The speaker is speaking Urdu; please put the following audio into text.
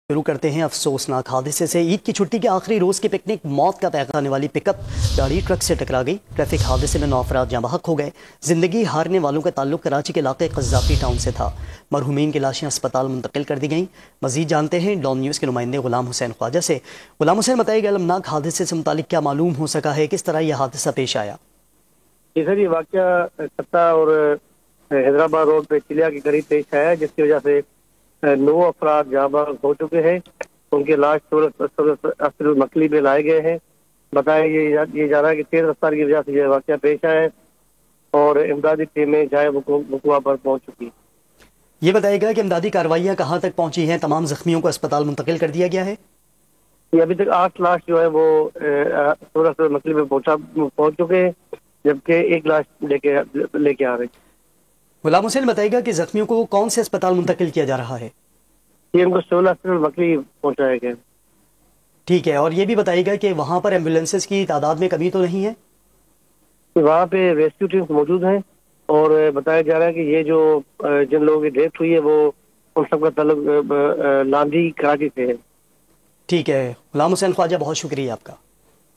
شروع کرتے ہیں افسوسناک حادثے سے۔ عید کی چھٹی کے آخری روز کی پکنک موت کا پیغام آنے والی پک اپ گاڑی ٹرک سے ٹکرا گئی۔ ٹریفک حادثے میں 9 افراد جاں بحق ہو گئے۔ زندگی ہارنے والوں کا تعلق کراچی کے علاقے قذافی ٹاؤن سے تھا۔ مرحومین کی لاشیں اسپتال منتقل کر دی گئیں۔ مزید جانتے ہیں ڈان نیوز کے نمائندے غلام حسین خواجہ سے۔ غلام حسین، بتائیے گا المناک حادثے سے متعلق کیا معلوم ہو سکا ہے، کس طرح یہ حادثہ پیش آیا؟ جی سر، یہ واقعہ کتا اور حیدرآباد روڈ پہ چلیا کے قریب پیش آیا، جس کی وجہ سے 9 افراد جاں بحق ہو چکے ہیں۔ ان کے لاش اصل مکلی میں لائے گئے ہیں۔ بتایا یہ جا رہا ہے کہ تیز رفتار کی وجہ سے یہ واقعہ پیش آیا ہے اور امدادی ٹیمیں جائے وقوع پر پہنچ چکی۔ یہ بتائیے گا کہ امدادی کارروائیاں کہاں تک پہنچی ہیں؟ تمام زخمیوں کو اسپتال منتقل کر دیا گیا ہے؟ ابھی تک 8 لاش جو ہے وہ مکلی میں پہنچ چکے ہیں، جبکہ 1 لاش لے کے آ رہے ہیں۔ غلام حسین، بتائیے گا کہ زخمیوں کو کون سے اسپتال منتقل کیا جا رہا ہے؟ یہ ان کو سول مکلی پہنچایا گیا۔ ٹھیک ہے، اور یہ بھی بتائیے گا کہ وہاں پر ایمبولینسز کی تعداد میں کمی تو نہیں ہے؟ وہاں پہ ریسکیو ٹیمز موجود ہیں اور بتایا جا رہا ہے کہ یہ جو جن لوگوں کی ڈیتھ ہوئی ہے وہ ان سب کا تعلق لاندھی کراچی سے ہے۔ ٹھیک ہے غلام حسین خواجہ، بہت شکریہ آپ کا۔